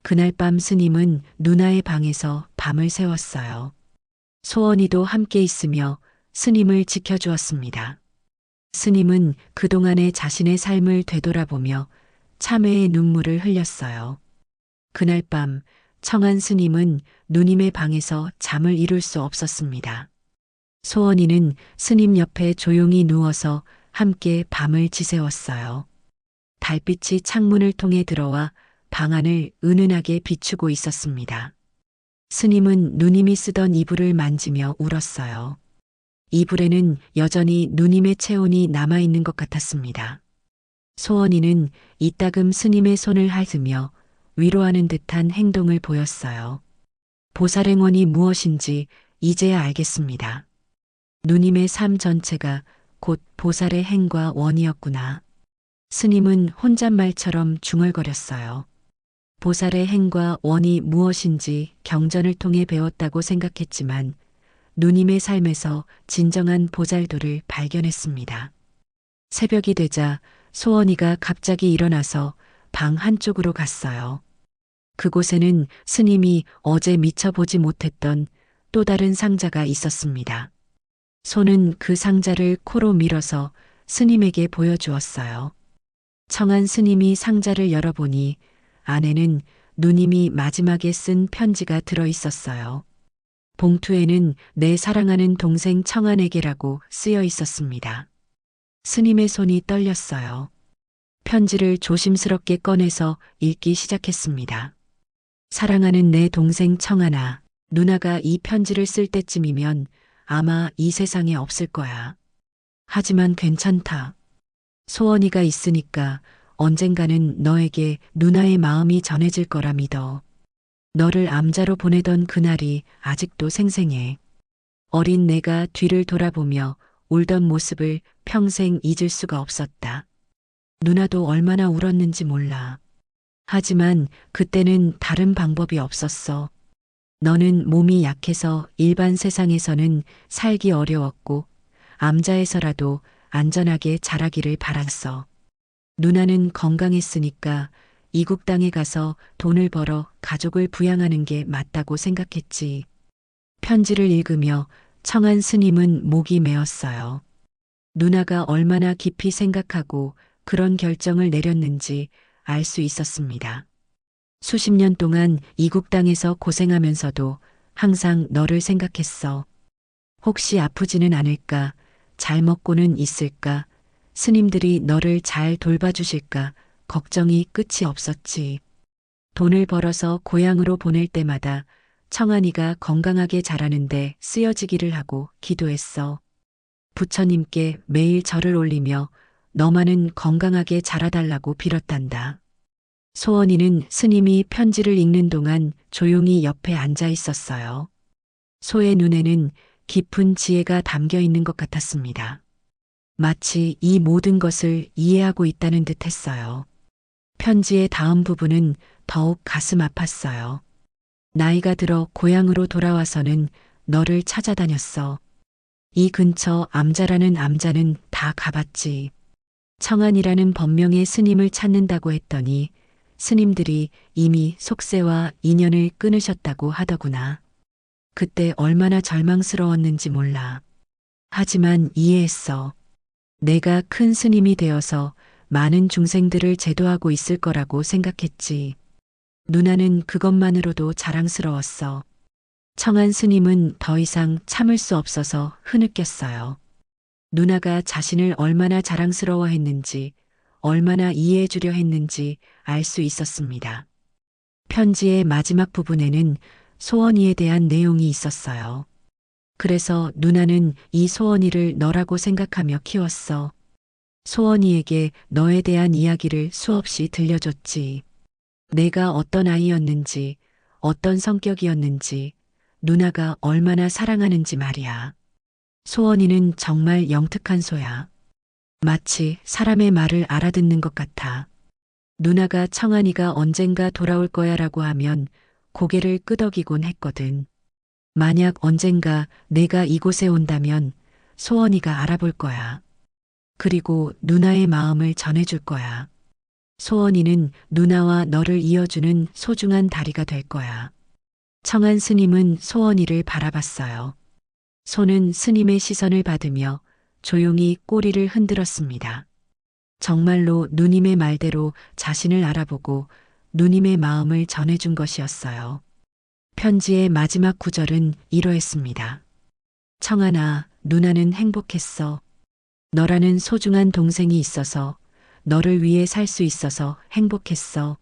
그날 밤 스님은 누나의 방에서 밤을 새웠어요. 소원이도 함께 있으며 스님을 지켜주었습니다. 스님은 그동안의 자신의 삶을 되돌아보며 참회의 눈물을 흘렸어요. 그날 밤 청한 스님은 누님의 방에서 잠을 이룰 수 없었습니다. 소원이는 스님 옆에 조용히 누워서 함께 밤을 지새웠어요. 달빛이 창문을 통해 들어와 방 안을 은은하게 비추고 있었습니다. 스님은 누님이 쓰던 이불을 만지며 울었어요. 이불에는 여전히 누님의 체온이 남아있는 것 같았습니다. 소원이는 이따금 스님의 손을 핥으며 위로하는 듯한 행동을 보였어요. 보살행원이 무엇인지 이제야 알겠습니다. 누님의 삶 전체가 곧 보살의 행과 원이었구나. 스님은 혼잣말처럼 중얼거렸어요. 보살의 행과 원이 무엇인지 경전을 통해 배웠다고 생각했지만 누님의 삶에서 진정한 보살도를 발견했습니다. 새벽이 되자 소원이가 갑자기 일어나서 방 한쪽으로 갔어요. 그곳에는 스님이 어제 미처 보지 못했던 또 다른 상자가 있었습니다. 손은 그 상자를 코로 밀어서 스님에게 보여주었어요. 청한 스님이 상자를 열어보니 안에는 누님이 마지막에 쓴 편지가 들어 있었어요. 봉투에는 내 사랑하는 동생 청한에게라고 쓰여 있었습니다. 스님의 손이 떨렸어요. 편지를 조심스럽게 꺼내서 읽기 시작했습니다. 사랑하는 내 동생 청한아, 누나가 이 편지를 쓸 때쯤이면 아마 이 세상에 없을 거야. 하지만 괜찮다. 소원이가 있으니까 언젠가는 너에게 누나의 마음이 전해질 거라 믿어. 너를 암자로 보내던 그날이 아직도 생생해. 어린 내가 뒤를 돌아보며 울던 모습을 평생 잊을 수가 없었다. 누나도 얼마나 울었는지 몰라. 하지만 그때는 다른 방법이 없었어. 너는 몸이 약해서 일반 세상에서는 살기 어려웠고 암자에서라도 안전하게 자라기를 바랐어. 누나는 건강했으니까 이국 땅에 가서 돈을 벌어 가족을 부양하는 게 맞다고 생각했지. 편지를 읽으며 청한 스님은 목이 메었어요. 누나가 얼마나 깊이 생각하고 그런 결정을 내렸는지 알 수 있었습니다. 수십 년 동안 이국 땅에서 고생하면서도 항상 너를 생각했어. 혹시 아프지는 않을까? 잘 먹고는 있을까? 스님들이 너를 잘 돌봐주실까? 걱정이 끝이 없었지. 돈을 벌어서 고향으로 보낼 때마다 청한이가 건강하게 자라는데 쓰여지기를 하고 기도했어. 부처님께 매일 절을 올리며 너만은 건강하게 자라달라고 빌었단다. 소원이는 스님이 편지를 읽는 동안 조용히 옆에 앉아 있었어요. 소의 눈에는 깊은 지혜가 담겨 있는 것 같았습니다. 마치 이 모든 것을 이해하고 있다는 듯 했어요. 편지의 다음 부분은 더욱 가슴 아팠어요. 나이가 들어 고향으로 돌아와서는 너를 찾아다녔어. 이 근처 암자라는 암자는 다 가봤지. 청안이라는 법명의 스님을 찾는다고 했더니 스님들이 이미 속세와 인연을 끊으셨다고 하더구나. 그때 얼마나 절망스러웠는지 몰라. 하지만 이해했어. 내가 큰 스님이 되어서 많은 중생들을 제도하고 있을 거라고 생각했지. 누나는 그것만으로도 자랑스러웠어. 청한 스님은 더 이상 참을 수 없어서 흐느꼈어요. 누나가 자신을 얼마나 자랑스러워했는지, 얼마나 이해해주려 했는지 알 수 있었습니다. 편지의 마지막 부분에는 소원이에 대한 내용이 있었어요. 그래서 누나는 이 소원이를 너라고 생각하며 키웠어. 소원이에게 너에 대한 이야기를 수없이 들려줬지. 내가 어떤 아이였는지, 어떤 성격이었는지, 누나가 얼마나 사랑하는지 말이야. 소원이는 정말 영특한 소야. 마치 사람의 말을 알아듣는 것 같아. 누나가 청한이가 언젠가 돌아올 거야라고 하면 고개를 끄덕이곤 했거든. 만약 언젠가 내가 이곳에 온다면 소원이가 알아볼 거야. 그리고 누나의 마음을 전해줄 거야. 소원이는 누나와 너를 이어주는 소중한 다리가 될 거야. 청한 스님은 소원이를 바라봤어요. 소는 스님의 시선을 받으며 조용히 꼬리를 흔들었습니다. 정말로 누님의 말대로 자신을 알아보고 누님의 마음을 전해준 것이었어요. 편지의 마지막 구절은 이러했습니다. 청하나, 누나는 행복했어. 너라는 소중한 동생이 있어서, 너를 위해 살 수 있어서 행복했어.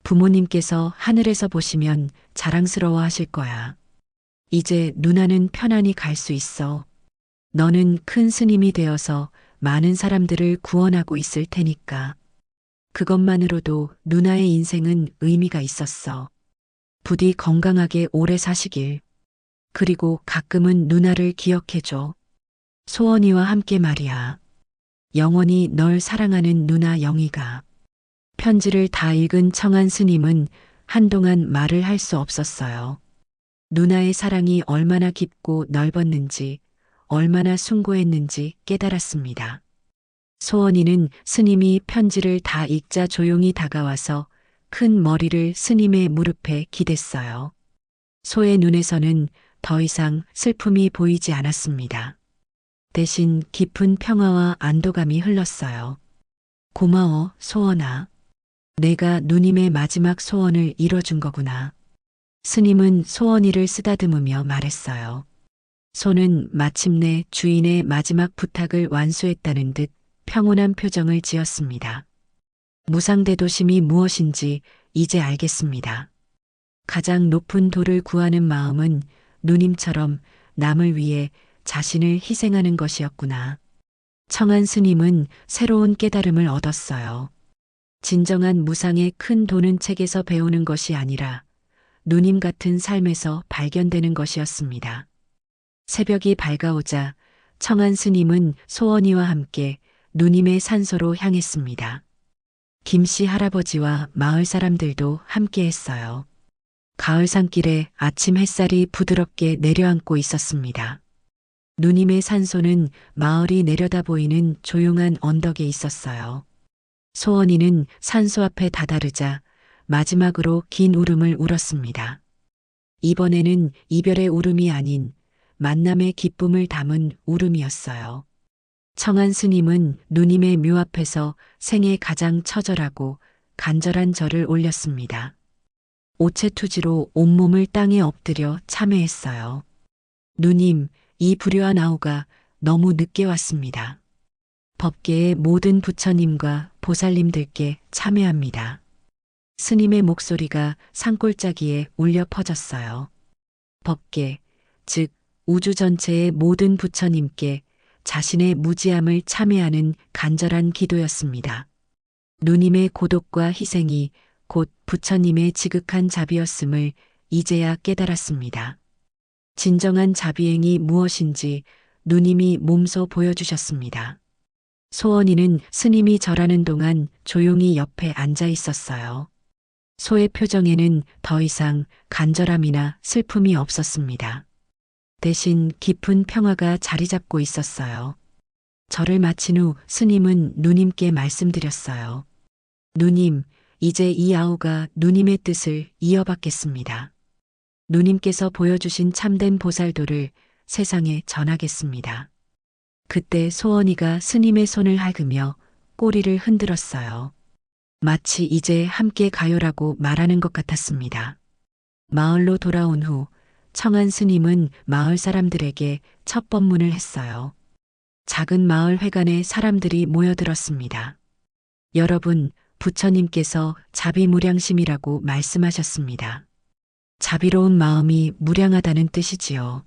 부모님께서 하늘에서 보시면 자랑스러워 하실 거야. 이제 누나는 편안히 갈 수 있어. 너는 큰 스님이 되어서 많은 사람들을 구원하고 있을 테니까. 그것만으로도 누나의 인생은 의미가 있었어. 부디 건강하게 오래 사시길. 그리고 가끔은 누나를 기억해줘. 소원이와 함께 말이야. 영원히 널 사랑하는 누나 영희가. 편지를 다 읽은 청한 스님은 한동안 말을 할 수 없었어요. 누나의 사랑이 얼마나 깊고 넓었는지, 얼마나 숭고했는지 깨달았습니다. 소원이는 스님이 편지를 다 읽자 조용히 다가와서 큰 머리를 스님의 무릎에 기댔어요. 소의 눈에서는 더 이상 슬픔이 보이지 않았습니다. 대신 깊은 평화와 안도감이 흘렀어요. 고마워, 소원아. 내가 누님의 마지막 소원을 이뤄준 거구나. 스님은 소원이를 쓰다듬으며 말했어요. 소는 마침내 주인의 마지막 부탁을 완수했다는 듯 평온한 표정을 지었습니다. 무상대도심이 무엇인지 이제 알겠습니다. 가장 높은 도를 구하는 마음은 누님처럼 남을 위해 자신을 희생하는 것이었구나. 청한 스님은 새로운 깨달음을 얻었어요. 진정한 무상의 큰 도는 책에서 배우는 것이 아니라 누님 같은 삶에서 발견되는 것이었습니다. 새벽이 밝아오자 청한 스님은 소원이와 함께 누님의 산소로 향했습니다. 김씨 할아버지와 마을 사람들도 함께 했어요. 가을 산길에 아침 햇살이 부드럽게 내려앉고 있었습니다. 누님의 산소는 마을이 내려다 보이는 조용한 언덕에 있었어요. 소원이는 산소 앞에 다다르자 마지막으로 긴 울음을 울었습니다. 이번에는 이별의 울음이 아닌 만남의 기쁨을 담은 울음이었어요. 청한 스님은 누님의 묘 앞에서 생애 가장 처절하고 간절한 절을 올렸습니다. 오체투지로 온몸을 땅에 엎드려 참회했어요. 누님, 이 불효한 아우가 너무 늦게 왔습니다. 법계의 모든 부처님과 보살님들께 참회합니다. 스님의 목소리가 산골짜기에 울려 퍼졌어요. 법계, 즉 우주 전체의 모든 부처님께 자신의 무지함을 참회하는 간절한 기도였습니다. 누님의 고독과 희생이 곧 부처님의 지극한 자비였음을 이제야 깨달았습니다. 진정한 자비행이 무엇인지 누님이 몸소 보여주셨습니다. 소원이는 스님이 절하는 동안 조용히 옆에 앉아 있었어요. 소의 표정에는 더 이상 간절함이나 슬픔이 없었습니다. 대신 깊은 평화가 자리 잡고 있었어요. 절을 마친 후 스님은 누님께 말씀드렸어요. 누님, 이제 이 아우가 누님의 뜻을 이어받겠습니다. 누님께서 보여주신 참된 보살도를 세상에 전하겠습니다. 그때 소원이가 스님의 손을 핥으며 꼬리를 흔들었어요. 마치 이제 함께 가요라고 말하는 것 같았습니다. 마을로 돌아온 후 청한 스님은 마을 사람들에게 첫 법문을 했어요. 작은 마을 회관에 사람들이 모여들었습니다. 여러분, 부처님께서 자비무량심이라고 말씀하셨습니다. 자비로운 마음이 무량하다는 뜻이지요.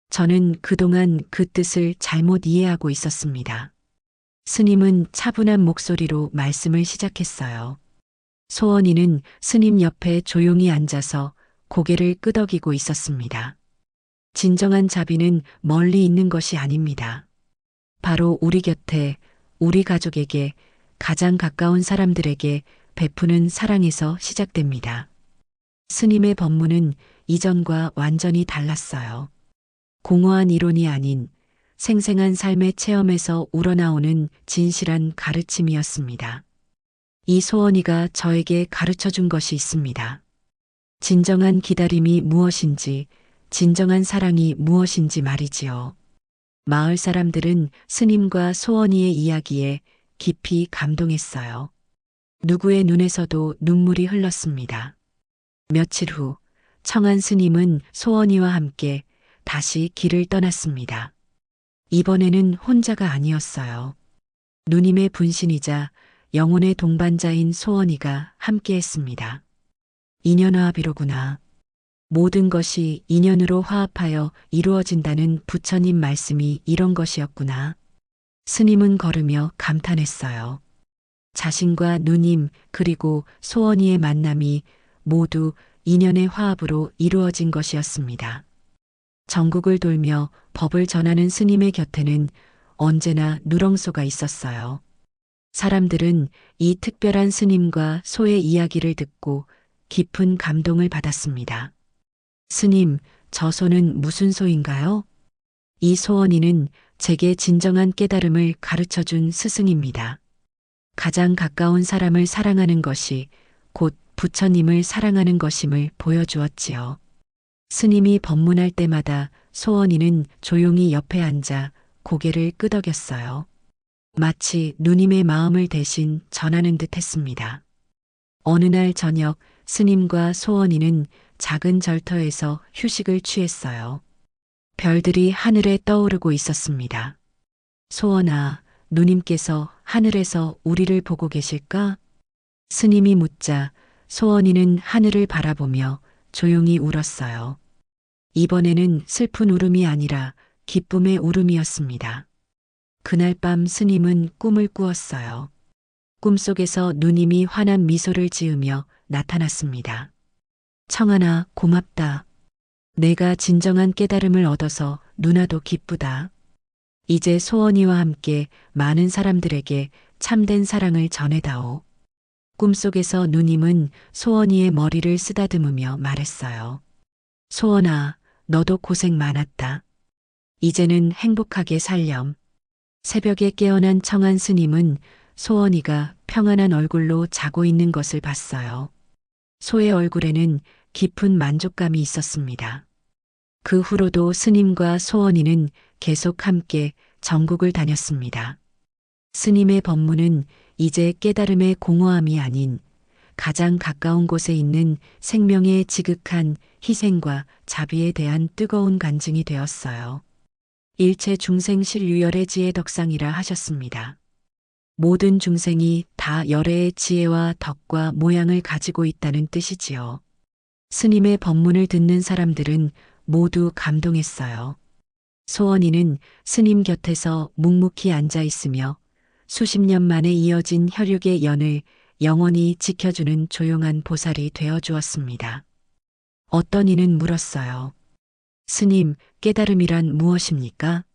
저는 그동안 그 뜻을 잘못 이해하고 있었습니다. 스님은 차분한 목소리로 말씀을 시작했어요. 소원이는 스님 옆에 조용히 앉아서 고개를 끄덕이고 있었습니다. 진정한 자비는 멀리 있는 것이 아닙니다. 바로 우리 곁에, 우리 가족에게, 가장 가까운 사람들에게 베푸는 사랑에서 시작됩니다. 스님의 법문은 이전과 완전히 달랐어요. 공허한 이론이 아닌 생생한 삶의 체험에서 우러나오는 진실한 가르침이었습니다. 이 소원이가 저에게 가르쳐 준 것이 있습니다. 진정한 기다림이 무엇인지, 진정한 사랑이 무엇인지 말이지요. 마을 사람들은 스님과 소원이의 이야기에 깊이 감동했어요. 누구의 눈에서도 눈물이 흘렀습니다. 며칠 후 청한 스님은 소원이와 함께 다시 길을 떠났습니다. 이번에는 혼자가 아니었어요. 누님의 분신이자 영혼의 동반자인 소원이가 함께했습니다. 인연화합이로구나. 모든 것이 인연으로 화합하여 이루어진다는 부처님 말씀이 이런 것이었구나. 스님은 걸으며 감탄했어요. 자신과 누님 그리고 소원이의 만남이 모두 인연의 화합으로 이루어진 것이었습니다. 전국을 돌며 법을 전하는 스님의 곁에는 언제나 누렁소가 있었어요. 사람들은 이 특별한 스님과 소의 이야기를 듣고 깊은 감동을 받았습니다. 스님, 저 소는 무슨 소인가요? 이 소원이는 제게 진정한 깨달음을 가르쳐 준 스승입니다. 가장 가까운 사람을 사랑하는 것이 곧 부처님을 사랑하는 것임을 보여주었지요. 스님이 법문할 때마다 소원이는 조용히 옆에 앉아 고개를 끄덕였어요. 마치 누님의 마음을 대신 전하는 듯 했습니다. 어느 날 저녁 스님과 소원이는 작은 절터에서 휴식을 취했어요. 별들이 하늘에 떠오르고 있었습니다. 소원아, 누님께서 하늘에서 우리를 보고 계실까? 스님이 묻자 소원이는 하늘을 바라보며 조용히 울었어요. 이번에는 슬픈 울음이 아니라 기쁨의 울음이었습니다. 그날 밤 스님은 꿈을 꾸었어요. 꿈속에서 누님이 환한 미소를 지으며 나타났습니다. 청하나 고맙다. 내가 진정한 깨달음을 얻어서 누나도 기쁘다. 이제 소원이와 함께 많은 사람들에게 참된 사랑을 전해다오. 꿈속에서 누님은 소원이의 머리를 쓰다듬으며 말했어요. 소원아, 너도 고생 많았다. 이제는 행복하게 살렴. 새벽에 깨어난 청한 스님은 소원이가 평안한 얼굴로 자고 있는 것을 봤어요. 소의 얼굴에는 깊은 만족감이 있었습니다. 그 후로도 스님과 소원이는 계속 함께 전국을 다녔습니다. 스님의 법문은 이제 깨달음의 공허함이 아닌 가장 가까운 곳에 있는 생명의 지극한 희생과 자비에 대한 뜨거운 간증이 되었어요. 일체 중생실 유열의 지혜 덕상이라 하셨습니다. 모든 중생이 다 열애의 지혜와 덕과 모양을 가지고 있다는 뜻이지요. 스님의 법문을 듣는 사람들은 모두 감동했어요. 소원이는 스님 곁에서 묵묵히 앉아 있으며 수십 년 만에 이어진 혈육의 연을 영원히 지켜주는 조용한 보살이 되어 주었습니다. 어떤 이는 물었어요. 스님, 깨달음이란 무엇입니까?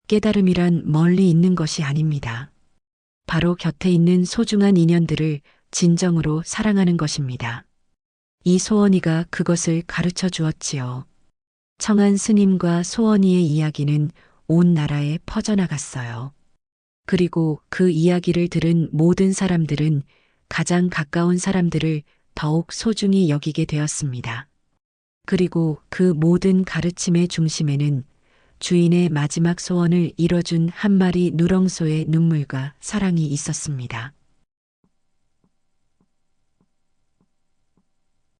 깨달음이란 멀리 있는 것이 아닙니다. 바로 곁에 있는 소중한 인연들을 진정으로 사랑하는 것입니다. 이 소원이가 그것을 가르쳐 주었지요. 청한 스님과 소원이의 이야기는 온 나라에 퍼져나갔어요. 그리고 그 이야기를 들은 모든 사람들은 가장 가까운 사람들을 더욱 소중히 여기게 되었습니다. 그리고 그 모든 가르침의 중심에는 주인의 마지막 소원을 이뤄준 한 마리 누렁소의 눈물과 사랑이 있었습니다.